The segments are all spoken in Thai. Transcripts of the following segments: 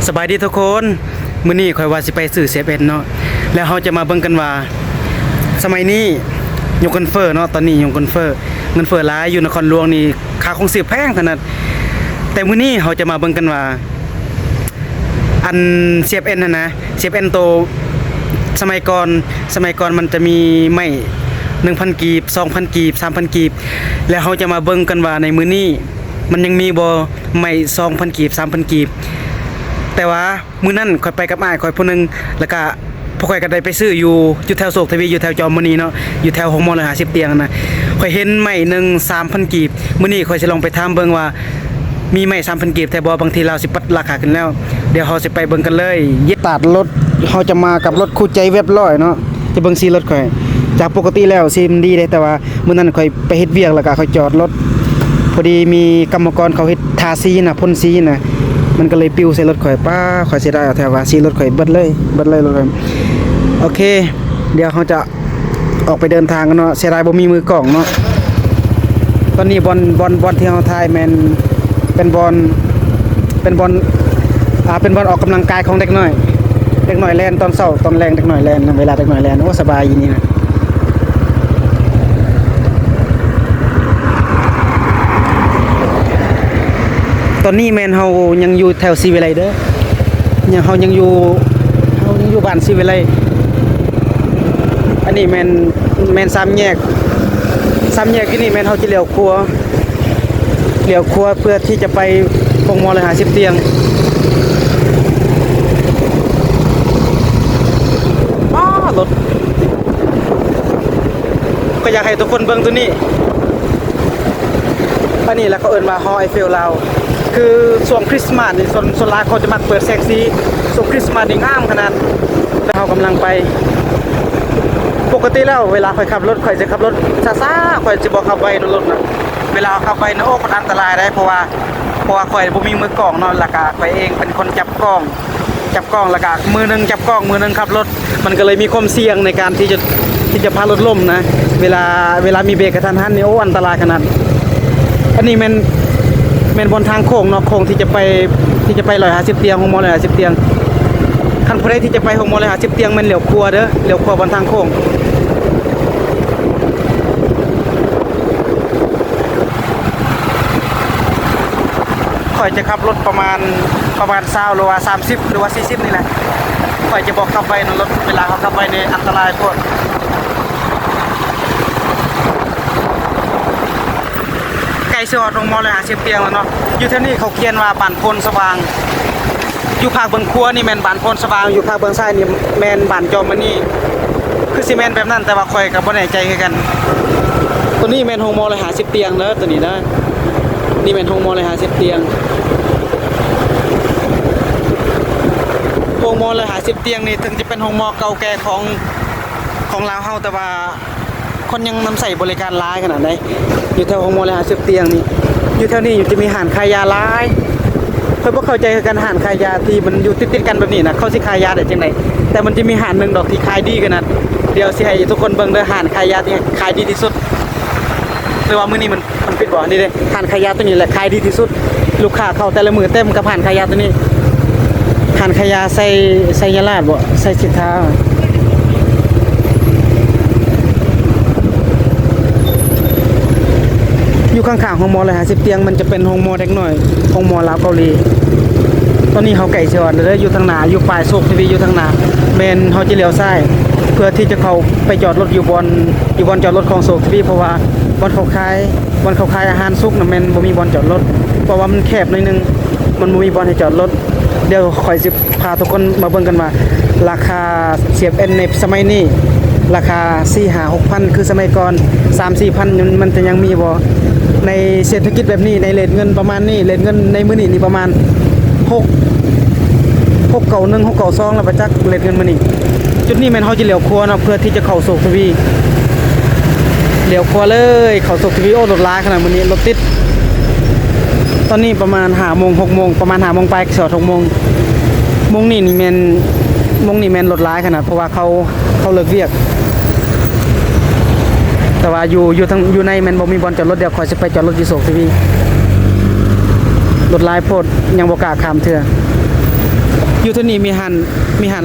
สบายดีทุกคนมื้อนี้ข่อยว่าสิไปซื้อ11เนาะแล้วเฮาจะมาเบิ่งกันว่าสมัยนี้ยกเงินเฟ้อเนาะตอนนี้ยกเงินเฟ้อหลายอยู่นครหลวงนี่ค่าของชีพแพงขนาดแต่มื้อนี้เฮาจะมาเบิ่งกันว่าอัน11น่ะนะ11โตสมัยก่อนมันจะมีไม้ 1,000 กีบ 2,000 กีบ 3,000 กีบแล้วเฮาจะมาเบิ่งกันว่าในมื้อนี้มันยังมีบ่ไม้ 2,000 กีบ 3,000 กีบแต่ว่ามื้อนั้นข่อยไปกับอ้ายข่อยผู้นึงแล้วก็พวกข่อยก็ได้ไปซื้ออยู่แถวโศกทวีอยู่แถวจอมมณีเนาะอยู่แถวห้องหมอ150เตียงนะข่อยเห็นไม้หนึง 3,000 กีบมื้อนี้ข่อยสิลองไปถามเบิ่งว่ามีไม้ 3,000 กีบแต่บ่บางทีเราสิปัดราคาขึ้นแล้วเดี๋ยวเฮาสิไปเบิ่งกันเลยตัดรถเฮาจะมากับรถคู่ใจเว็บร้อยเนาะจะเบิ่งสีรถข่อยจากปกติแล้วสิมันดีเด้แต่ว่ามื้อนั้นข่อยไปเฮ็ดเวียกแล้วก็ข่อยจอดรถพอดีมีกรรมกรเขาเฮ็ดทาสีน่ะพ่นสีน่ะมันก็เลยปิวใส่รถข่อยป้าข่อยเสียดายเอาแถวว่าสีรถข่อยเบิดเลยรถข่อยโอเคเดี๋ยวเขาจะออกไปเดินทางกันเนาะเสียดายบ่มีมือกล้องเนาะตอนนี้บอลที่เฮาถ่ายแม่นเป็นบอลเป็นบอลออกกำลังกายของเด็กน้อยแล่นตอนเช้าตอนแรงเด็กน้อยแล่นเวลาเด็กน้อยแล่นโอ้สบายอีนี่นะตอนนี้แม่นเฮายังอยู่แถวศรีวิไลเด้อเฮายังอยู่บ้านศรีวิไลอันนี้แม่น3แยกที่นี่แม่นเฮาสิเลี้ยวครัวเพื่อที่จะไปโรงหมอ150เตียงรถก็อยากให้ทุกคนเบิ่งตัวนี้อันนี้แล้วก็เอิ้นว่าฮอไอเฟลลาวคือช่วงคริสต์มาสนี่ส่วนหลายเขาจะมักเปิดแสงสีช่วงคริสต์มาสนี่งามขนาดแล้วเรากำลังไปปกติแล้วเวลาข่อยขับรถข่อยจะขับรถช้าๆข่อยจะบ่ขับไวรถนะเวลาขับไวนะโอ้มันอันตรายได้เพราะว่าข่อยบ่มีมือกล้องเนาะแล้วก็ข่อยเองเป็นคนจับกล้องแล้วก็มือนึงจับกล้องมือนึงขับรถมันก็เลยมีความเสี่ยงในการที่จะพารถล้มนะเวลามีเบรกกระทันหันนี่โอ้อันตรายขนาดอันนี้แม่นบนทางโค้งเนาะโค้งที่จะไป150เตียงของมอ150เตียงคันผู้ใดที่จะไปของมอ150เตียงมันเลี้ยวขวาเด้อเลี้ยวขวาบนทางโค้งข่อยจะขับรถประมาณ20หรือว่า30หรือว่า40นี่แหละข่อยจะบอกขับไปรถเวลาเขาขับไปในอันตรายโพดไกลสิฮอดโรงหมอ150เตียงแล้วเนาะอยู่แถวนี้เขาเขียนว่าบ้านโพนสว่างอยู่ภาคเบิ่งครัวนี่แม่นบ้านโพนสว่างอยู่ภาคเบิ่งซ้ายนี่แม่นบ้านจอมมณีคือสิแม่นแบบนั้นแต่ว่าข่อยก็บ่แน่ใจคือกันตัวนี้แม่นโรงหมอ150เตียงเด้อตัวนี้นะนี่แม่นโรงหมอ150เตียงโรงหมอ150เตียงนี่ถึงจะเป็นโรงหมอเก่าแก่ของลาวเฮาแต่ว่าคนยังนำใส่บริการร้ายขนาดไหนอยู่แถวโรงหมอ150เตียงนี่อยู่แถวนี้อยู่จะมีห้างขายยาร้ายเพิ่นบ่เข้าใจกันห้างขายยาที่มันอยู่ติดๆกันแบบนี้นะเขาสิขายยาได้จังได๋แต่มันจะมีห้างนึงดอกที่ขายดีขนาดเดี๋ยวสิให้ทุกคนเบิ่งเด้อห้างขายยาที่ขายดีที่สุดหรือว่ามื้อนี้มันปิดบ่นี่เด้ห้างขายยาตัวนี้แหละขายดีที่สุดลูกค้าเข้าแต่ละมื้อเต็มกับห้างขายยาตัวนี้ห้างขายยาใส่ยาลาดบ่ใส่สินค้าอยู่ข้างๆห้องหมอ150เตียงมันจะเป็นห้องหมอเด็กน้อยห้องหมอลาวเกาหลีตอนนี้เฮาไก่สิฮอดเด้ออยู่ทางหน้าอยู่ปลายโศกทีวีอยู่ทางหน้าแม่นเฮาจะเลี้ยวซ้ายเพื่อที่จะเข้าไปจอดรถอยู่บนจอดรถของโศกทีวีเพราะว่าบอนเขาขายอาหารสุกน่ะแม่นบ่มีบ่อนจอดรถเพราะว่ามันแคบหน่อยนึงมันบ่มีบ่อนให้จอดรถเดี๋ยวข่อยสิพาทุกคนมาเบิ่งกันว่าราคาเสียบเอ็นในสมัยนี้ราคา 4-6,000 คือสมัยก่อน 3-4,000 มันจะยังมีบ่ในเศรษฐกิจแบบนี้ในเรทเงินประมาณนี้เรทเงินในมื้อนี้นี่ประมาณ691 692แล้วประจักเรทเงินมื้อนี้จุดนี้แม่นเฮาสิเลี้ยวขวาเนาะเพื่อที่จะเข้าโศกทวีเลี้ยวขวาเลยเข้าโศกทวีโอ้รถลาขนาดมื้อนี้รถติดตอนนี้ประมาณ 5:00 6:00 ประมาณ 5:00 ไปสอด 6:00 โมงนี่แม่นรถลาขนาดเพราะว่าเขาเลิกเวียกแต่ว่าอยู่ในแม่นบ่มีบ่อนจอดรถเดี๋ยวข่อยสิไปจอดรถอยู่โศกทีวีรถหลายโพดยังบ่กล้าข้ามเทื่อ อยู่ที่นี่มี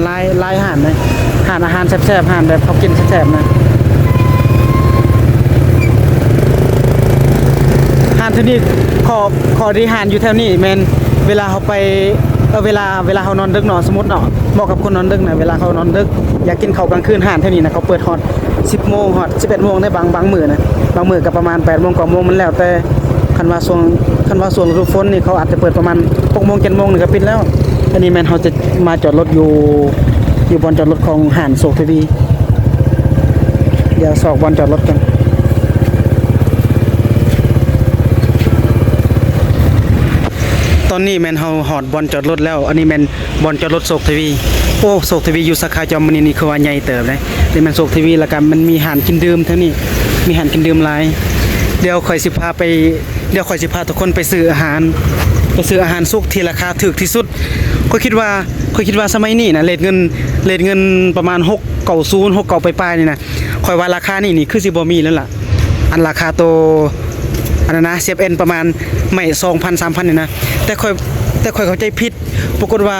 หลายอาหารนะอาหารแซ่บๆอาหารแบบเขากินแซ่บๆนะอาหารที่นี่ขอที่อาหารอยู่แถวนี้แม่นเวลาเขาไปเวลาเขานอนดึกเนาะสมมุติเนาะเหมาะกับคนนอนดึกนะเวลาเขานอนดึกอยากกินข้าวกลางคืนอาหารแถวนี้นะเขาเปิดฮอต10โมงฮอต11โมงได้บางมื้อนะบางมื้อก็ประมาณ8โมง9โมงมันแล้วแต่คันว่าช่วงฤดูฝนนี่เขาอาจจะเปิดประมาณ6โมง7โมงนี่ก็ปิดแล้วอันนี้แม่นเขาจะมาจอดรถอยู่บนจอดรถของห้างโศกทีวีเดี๋ยวสอกบนจอดรถกันตอนนี้แม่นเฮาฮอดบอนจอดรถแล้วอันนี้แม่นบอนจอดรถโศกทีวีโอ้โศกทีวีอยู่สาขาจอมมณีนี่คือว่าใหญ่เติบเลยนี่แม่นโศกทีวีแล้วก็มันมีห้างกินดื่มเท่านี้มีห้างกินดื่มหลายเดี๋ยวค่อยสิพาทุกคนไปซื้ออาหารสุกที่ราคาถูกที่สุดค่อยคิดว่าสมัยนี้นะเรทเงินประมาณ690 69ปลายๆนี่นะค่อยว่าราคานี่คือสิบ่มีแล้วล่ะอันราคาโตอันนั้นนะ CFN ประมาณไม่ 2,000 3,000 นี่นะแต่ค่อยเข้าใจผิดปรากฏว่า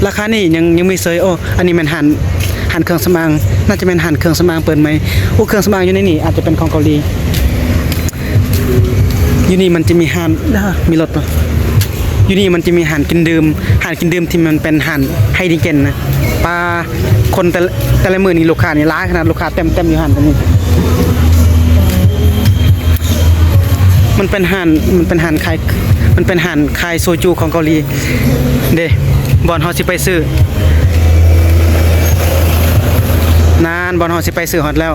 ราคานี่ยังมีเซยโอ้อันนี้มันหันเครื่องสำอางน่าจะเป็นหันเครื่องสำอางเปิดไหมโอ้เครื่องสำอางอยู่ในนี่อาจจะเป็นของเกาหลีอยู่นี่มันจะมีหันมีรถป่ะอยู่นี่มันจะมีหันกินดื่มที่มันเป็นหันไฮดิเกนนะปลาคนแต่ละมื้อนี่ลูกค้านี่ร้ายขนาดลูกค้าเต็มอยู่หันตรงนี้มันเป็นหันคายโซจูของเกาหลีเด้บอนเฮาสิไปซื้อนานบอนเฮาสิไปซื้อฮอดแล้ว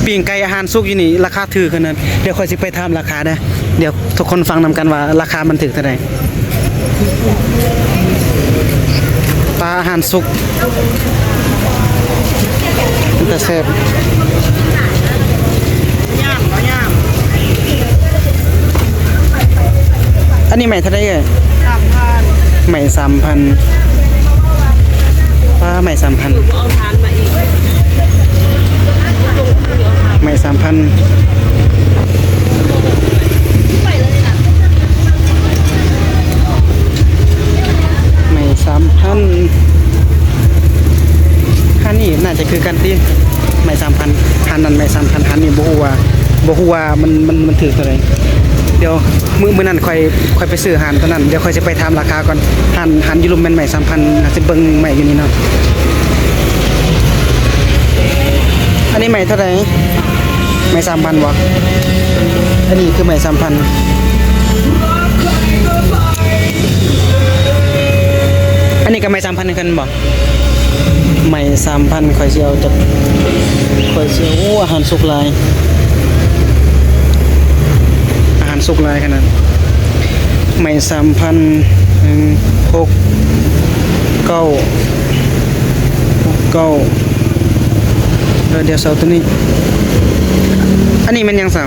ปิ้งไก่อาหารสุกอยู่นี่ราคาถูกขนาดเดี๋ยวค่อยสิไปถามราคาเด้อเดี๋ยวทุกคนฟังนำกันว่าราคามันถูกเท่าใดปลาอาหารสุกแต่แซ่บอันนี้ใหม่เท่าไหร่เอ่ย3,000ใหม่ 3,000ป้าใหม่ 3,000ใหม่ 3,000ใหม่ 3,000หันนี่น่าจะคือกันติใหม่ 3,000หันนั้นใหม่ 3,000หันนี่บ่ฮู้ว่ามันถูกเท่าไหร่เดี๋ยวมื้อนั้นค่อยไปซื้อหันตอนนั้นเดี๋ยวค่อยสิไปถามราคาก่อนหันอยู่ลุมแม่นใหม่ 3,000น่าสิเบิ่งใหม่อยู่นี่เนาะอันนี้ใหม่เท่าไหร่ใหม่ 3,000บ่อันนี้คือใหม่ 3,000อันนี้ก็ใหม่ 3,000คือกันบ่ใหม่ 3,000ค่อยสิเอาจักค่อยสิโอ้อาหารสุกหลายสุกลายขนาดใหม่ 3,000 6 9 เดี๋ยวเสาตัวนี้อันนี้มันยังเสา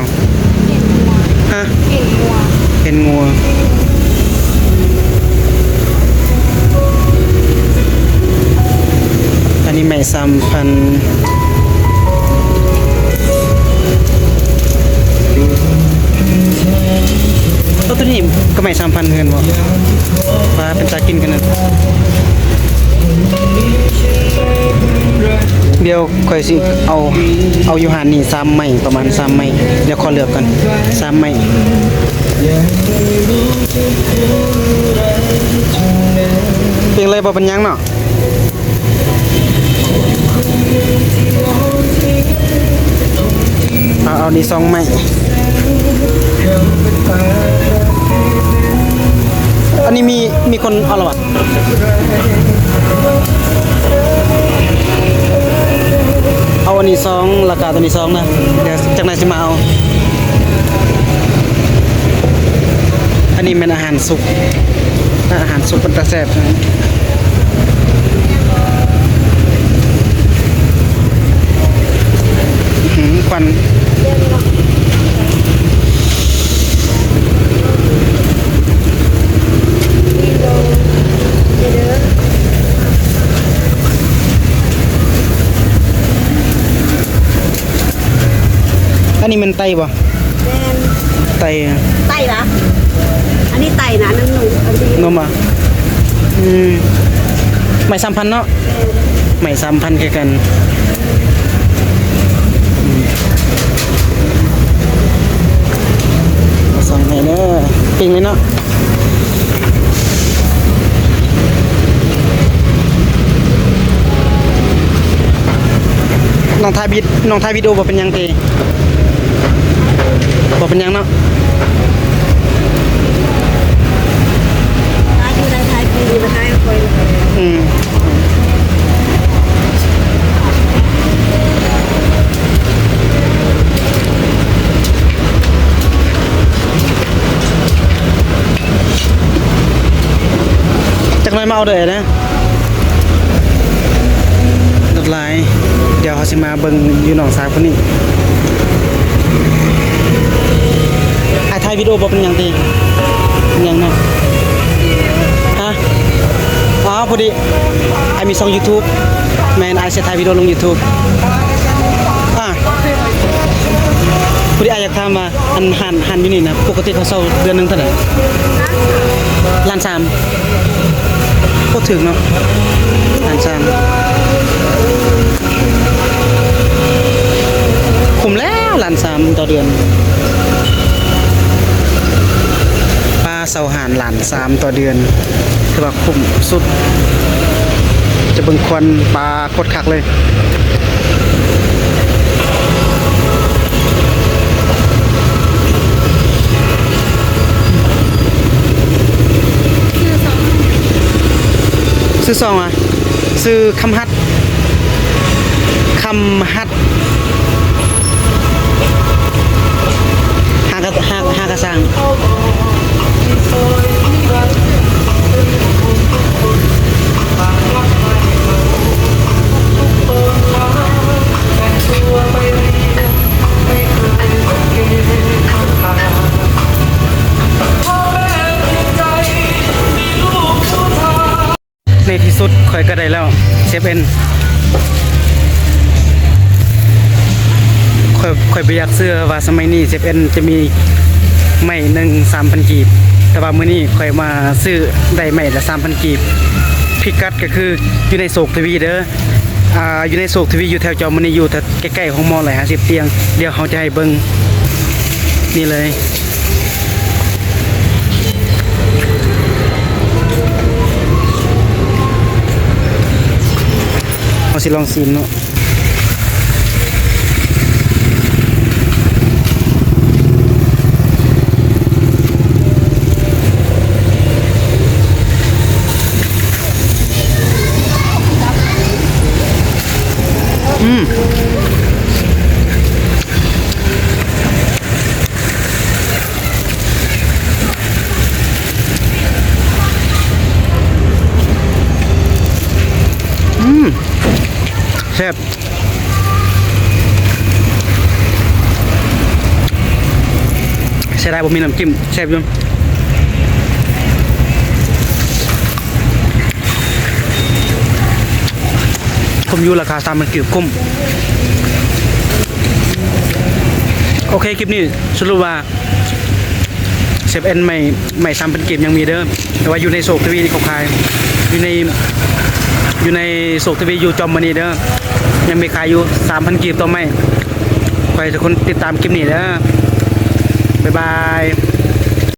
ฮะเห็นงัวอันนี้ใหม่ 3,000ตัวนี้ก็ไม่ 3,000 เงินบ่ปลาเป็นตากินกันนะเดี๋ยวค่อยสิเอาอยู่หานนี่3ไม้ประมาณ3ไม้เดี๋ยวขอเลือกกัน3ไม้เพียงเลยบ่เป็นหยังเนาะเอานี่2ไม้อันนี้มีคนเอาละวะเอาอันนี้2ราคาตัวนี้2นะเดี๋ยวจากไหนสิมาเอาอันนี้เป็นอาหารสุกเป็นตาแซ่บนะควันอันนี้มันไตบ่ไตนะอันนี้ไตนะนั่นหนูอันนี้นมอ่ะ ไม่3,000เนาะไม่3,000คือกันสองไหนเนาะปิงเลยเนาะน้องทายวิดีโอบ่เป็นหยังติบ่เป็นหยังเนาะอยู่ในไทยปีมาไทยคอยจักหน่อยมาเอาเด้อนะรถหลายเดี๋ยวเขาสิมาเบิ่งอยู่หนองสายพุ่นนี้ถ่ายวิดีโอบ่เป็นหยังติหยังเนาะฮะอ๋อพอดีไอมีช่อง YouTube แม่นไอสิถ่ายวิดีโอลง YouTube พอดีไออยากถามว่าอันหันอยู่นี่นะปกติเขาเซาเดือนนึงเท่าไหร่1,300,000ก็ถึงเนาะ1,300,000คุ้มแล้ว1,300,000ต่อเดือนปลาเสาหาน1,300,000ต่อเดือนถือว่าคุ้มสุดจะเบิ่งควันปลาโคตรคักเลยซื้อซองอ่ะซื้อคำฮัดหากระสังในที่สุดข่อยก็ได้แล้วเซฟเอ็นข่อยไปอยากเสื้อว่าสมัยนี้เซฟเอ็นจะมีไม่3,000 กีบแต่ว่ามื้อนี้ข่อยมาซื้อได้ไม่ละ3,000 กีบพิกัดก็คืออยู่ในโศกทวีเด้ออยู่ในโศกทวีอยู่แถวจอมณีอยู่ใกล้ๆของมอ150เตียงเดี๋ยวเขาจะให้เบิ่งนี่เลยเอาสิลองซีนเนาะแซ่บใช่ได้บ่มีน้ำจิ้มแซ่บอยู่ผมอยู่ราคา3,000 กีบคุ้มโอเคคลิปนี้สรุปว่าเซฟเอ็นไม่3,000 กีบยังมีเด้อแต่ว่าอยู่ในโศกทวีเขาขายอยู่ในโศกทวีอยู่จอมมณีเด้อยังมีขายอยู่ 3,000 กีบต่อไม่ขอให้ทุกคนติดตามคลิปนี้เด้อบ๊ายบาย